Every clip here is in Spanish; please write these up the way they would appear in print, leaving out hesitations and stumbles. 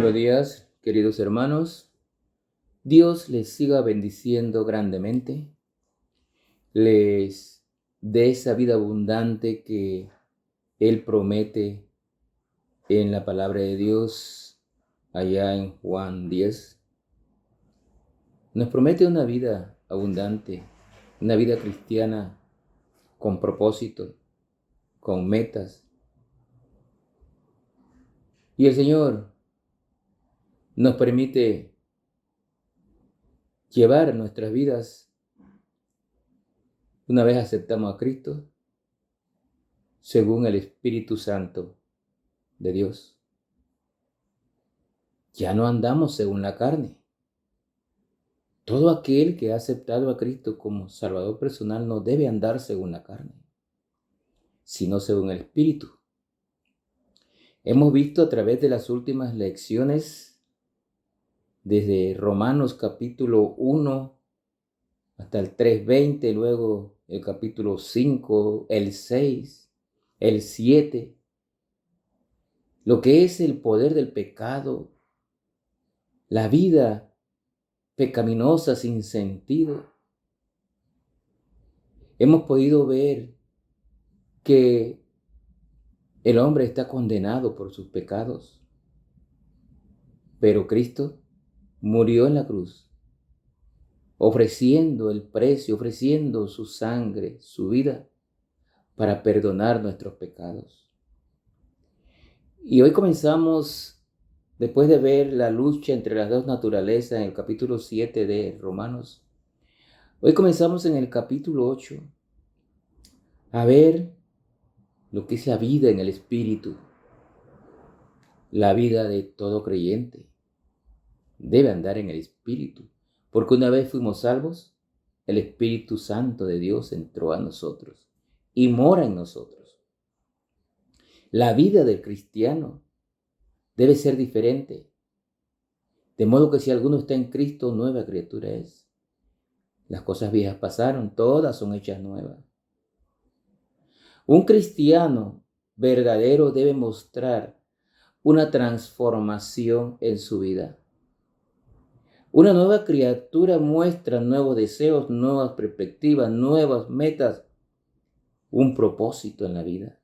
Buenos días, queridos hermanos. Dios les siga bendiciendo grandemente, les dé esa vida abundante que Él promete en la palabra de Dios, allá en Juan 10. Nos promete una vida abundante, una vida cristiana con propósito, con metas. Y el Señor nos permite llevar nuestras vidas una vez aceptamos a Cristo, según el Espíritu Santo de Dios. Ya no andamos según la carne. Todo aquel que ha aceptado a Cristo como Salvador personal no debe andar según la carne, sino según el Espíritu. Hemos visto a través de las últimas lecciones, desde Romanos capítulo 1 hasta el 3:20, luego el capítulo 5, el 6, el 7, lo que es el poder del pecado, la vida pecaminosa sin sentido. Hemos podido ver que el hombre está condenado por sus pecados, pero Cristo murió en la cruz, ofreciendo el precio, ofreciendo su sangre, su vida, para perdonar nuestros pecados. Y hoy comenzamos, después de ver la lucha entre las dos naturalezas en el capítulo 7 de Romanos, hoy comenzamos en el capítulo 8 a ver lo que es la vida en el Espíritu. La vida de todo creyente debe andar en el Espíritu, porque una vez fuimos salvos, el Espíritu Santo de Dios entró a nosotros y mora en nosotros. La vida del cristiano debe ser diferente, de modo que si alguno está en Cristo, nueva criatura es. Las cosas viejas pasaron, todas son hechas nuevas. Un cristiano verdadero debe mostrar una transformación en su vida. Una nueva criatura muestra nuevos deseos, nuevas perspectivas, nuevas metas, un propósito en la vida.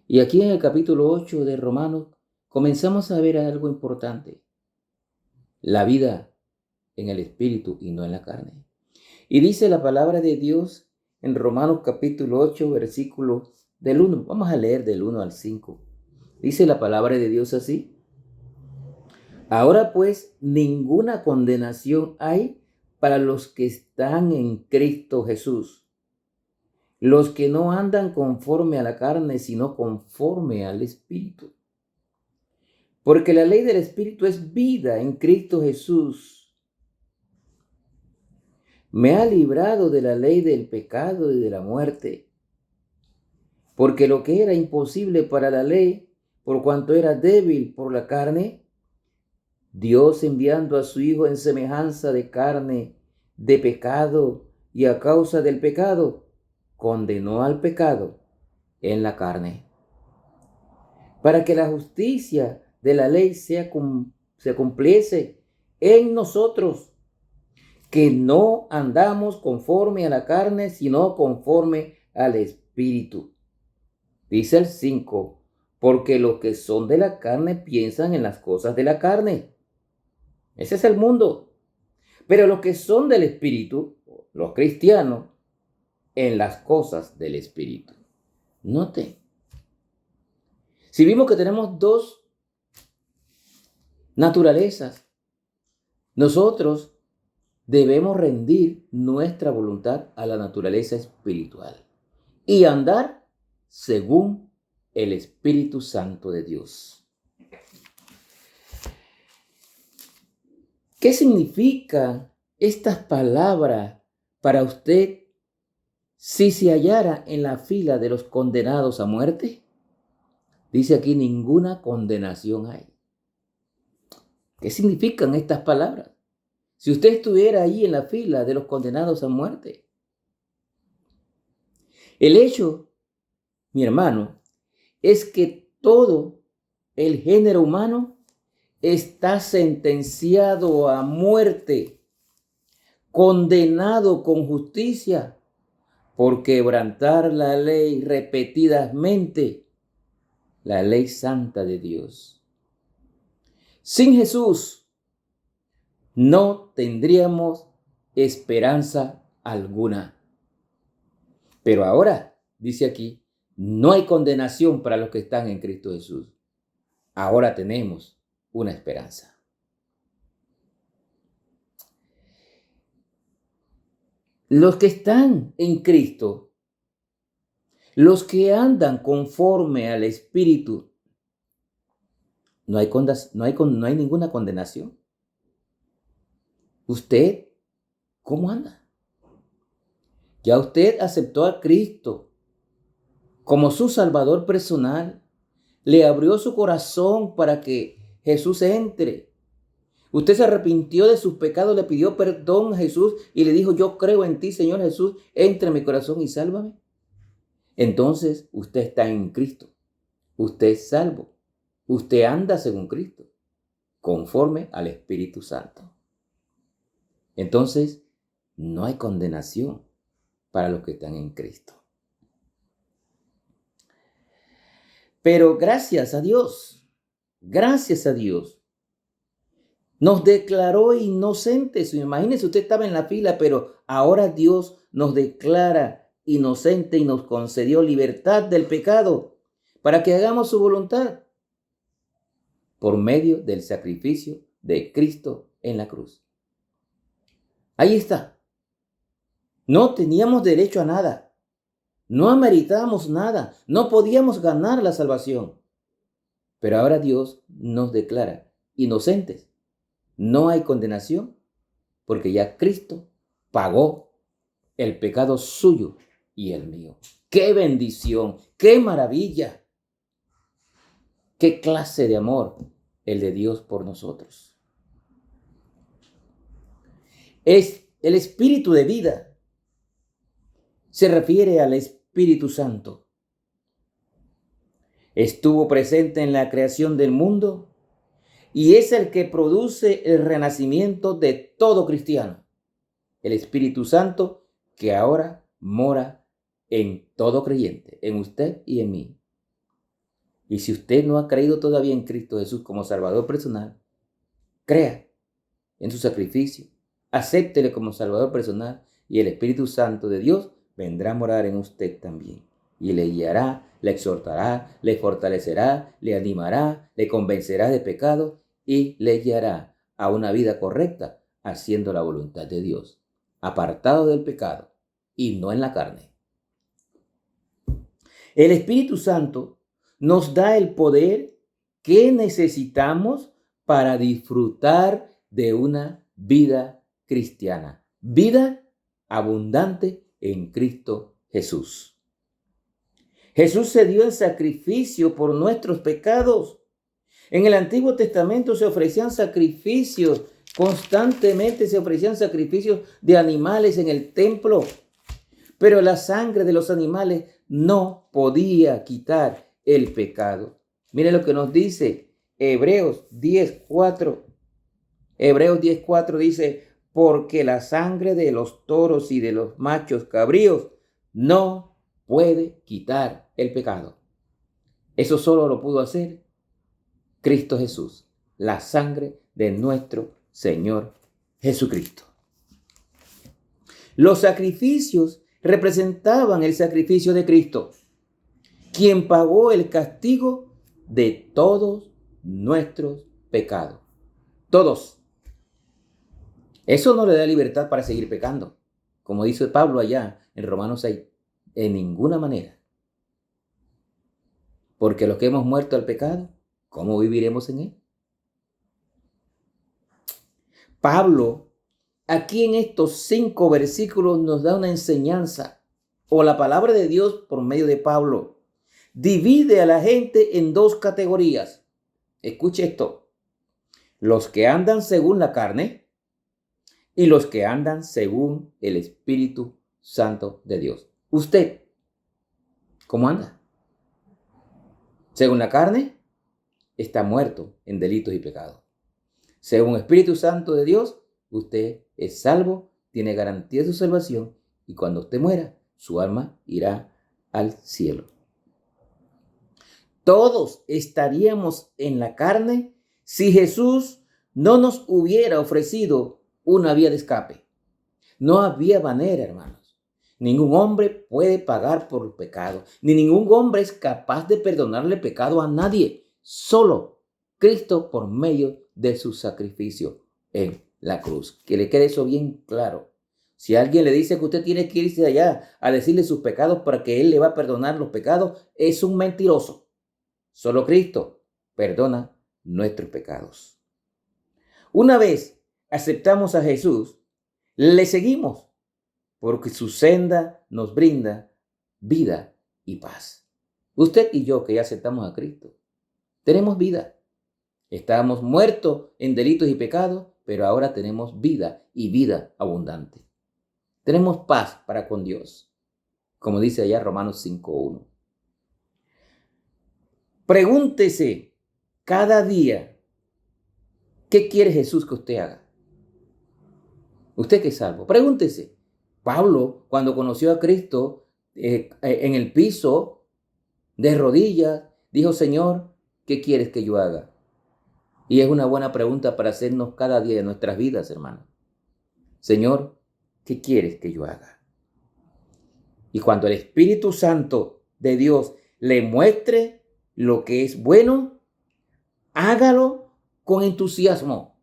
Y aquí en el capítulo 8 de Romanos comenzamos a ver algo importante: la vida en el Espíritu y no en la carne. Y dice la palabra de Dios en Romanos capítulo 8, versículo del 1. Vamos a leer del 1 al 5. Dice la palabra de Dios así: Ahora pues, ninguna condenación hay para los que están en Cristo Jesús, los que no andan conforme a la carne, sino conforme al Espíritu. Porque la ley del Espíritu es vida en Cristo Jesús. Me ha librado de la ley del pecado y de la muerte. Porque lo que era imposible para la ley, por cuanto era débil por la carne, Dios, enviando a su Hijo en semejanza de carne, de pecado, y a causa del pecado, condenó al pecado en la carne, para que la justicia de la ley se cumpliese en nosotros, que no andamos conforme a la carne, sino conforme al Espíritu. Dice el 5, porque los que son de la carne piensan en las cosas de la carne. Ese es el mundo. Pero los que son del Espíritu, los cristianos, en las cosas del Espíritu. Note, si vimos que tenemos dos naturalezas, nosotros debemos rendir nuestra voluntad a la naturaleza espiritual y andar según el Espíritu Santo de Dios. ¿Qué significan estas palabras para usted si se hallara en la fila de los condenados a muerte? Dice aquí: ninguna condenación hay. ¿Qué significan estas palabras? Si usted estuviera ahí en la fila de los condenados a muerte. El hecho, mi hermano, es que todo el género humano está sentenciado a muerte, condenado con justicia por quebrantar la ley repetidamente, la ley santa de Dios. Sin Jesús no tendríamos esperanza alguna. Pero ahora, dice aquí, no hay condenación para los que están en Cristo Jesús. Ahora tenemos una esperanza. Los que están en Cristo, los que andan conforme al Espíritu, no hay ninguna condenación. ¿Usted cómo anda? ¿Ya usted aceptó a Cristo como su Salvador personal? ¿Le abrió su corazón para que Jesús entre? ¿Usted se arrepintió de sus pecados, le pidió perdón a Jesús y le dijo, yo creo en ti, Señor Jesús, entra en mi corazón y sálvame? Entonces usted está en Cristo, usted es salvo, usted anda según Cristo, conforme al Espíritu Santo. Entonces no hay condenación para los que están en Cristo. Pero gracias a Dios, nos declaró inocentes. Imagínese, usted estaba en la fila, pero ahora Dios nos declara inocente y nos concedió libertad del pecado para que hagamos su voluntad por medio del sacrificio de Cristo en la cruz. Ahí está. No teníamos derecho a nada. No ameritábamos nada. No podíamos ganar la salvación. Pero ahora Dios nos declara inocentes. No hay condenación porque ya Cristo pagó el pecado suyo y el mío. ¡Qué bendición! ¡Qué maravilla! ¡Qué clase de amor el de Dios por nosotros! Es el espíritu de vida. Se refiere al Espíritu Santo. Estuvo presente en la creación del mundo y es el que produce el renacimiento de todo cristiano. El Espíritu Santo que ahora mora en todo creyente, en usted y en mí. Y si usted no ha creído todavía en Cristo Jesús como Salvador personal, crea en su sacrificio, acéptele como Salvador personal y el Espíritu Santo de Dios vendrá a morar en usted también. Y le guiará, le exhortará, le fortalecerá, le animará, le convencerá de pecado y le guiará a una vida correcta, haciendo la voluntad de Dios, apartado del pecado y no en la carne. El Espíritu Santo nos da el poder que necesitamos para disfrutar de una vida cristiana, vida abundante en Cristo Jesús. Jesús se dio en sacrificio por nuestros pecados. En el Antiguo Testamento se ofrecían sacrificios, constantemente se ofrecían sacrificios de animales en el templo, pero la sangre de los animales no podía quitar el pecado. Mire lo que nos dice Hebreos 10:4. Hebreos 10:4 dice, porque la sangre de los toros y de los machos cabríos no puede quitar el pecado. Eso solo lo pudo hacer Cristo Jesús, la sangre de nuestro Señor Jesucristo. Los sacrificios representaban el sacrificio de Cristo, quien pagó el castigo de todos nuestros pecados. Todos. Eso no le da libertad para seguir pecando, como dice Pablo allá en Romanos 6, en ninguna manera. Porque los que hemos muerto al pecado, ¿cómo viviremos en él? Pablo, aquí en estos 5 versículos nos da una enseñanza, o la palabra de Dios por medio de Pablo, divide a la gente en 2 categorías. Escuche esto. Los que andan según la carne y los que andan según el Espíritu Santo de Dios. ¿Usted cómo anda? ¿Según la carne? está muerto en delitos y pecados. Según el Espíritu Santo de Dios, usted es salvo, tiene garantía de su salvación y cuando usted muera, su alma irá al cielo. Todos estaríamos en la carne si Jesús no nos hubiera ofrecido una vía de escape. No había manera, hermanos. Ningún hombre puede pagar por el pecado, ni ningún hombre es capaz de perdonarle pecado a nadie. Solo Cristo por medio de su sacrificio en la cruz. Que le quede eso bien claro. Si alguien le dice que usted tiene que irse allá a decirle sus pecados para que Él le va a perdonar los pecados, es un mentiroso. Solo Cristo perdona nuestros pecados. Una vez aceptamos a Jesús, le seguimos porque su senda nos brinda vida y paz. Usted y yo que ya aceptamos a Cristo, tenemos vida. Estábamos muertos en delitos y pecados, pero ahora tenemos vida y vida abundante. Tenemos paz para con Dios, como dice allá Romanos 5:1. Pregúntese cada día, ¿qué quiere Jesús que usted haga? Usted que es salvo, pregúntese. Pablo, cuando conoció a Cristo en el piso, de rodillas, dijo, Señor, ¿qué quieres que yo haga? Y es una buena pregunta para hacernos cada día de nuestras vidas, hermano. Señor, ¿qué quieres que yo haga? Y cuando el Espíritu Santo de Dios le muestre lo que es bueno, hágalo con entusiasmo.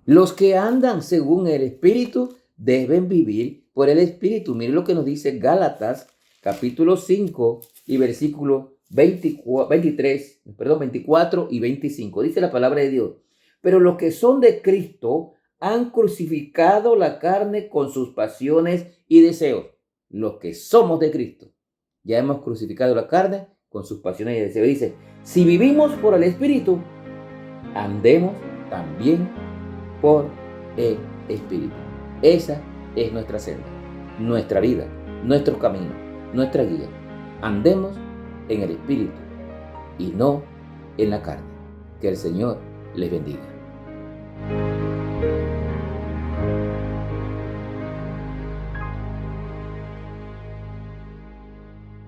Los que andan según el Espíritu deben vivir por el Espíritu. Mire lo que nos dice Gálatas, capítulo 5 y versículos 24 y 25. Dice la palabra de Dios. Pero los que son de Cristo han crucificado la carne con sus pasiones y deseos. Los que somos de Cristo ya hemos crucificado la carne con sus pasiones y deseos. Dice, si vivimos por el Espíritu, andemos también por el Espíritu. Esa es nuestra senda, nuestra vida, nuestro camino, nuestra guía. Andemos en el Espíritu y no en la carne. Que el Señor les bendiga.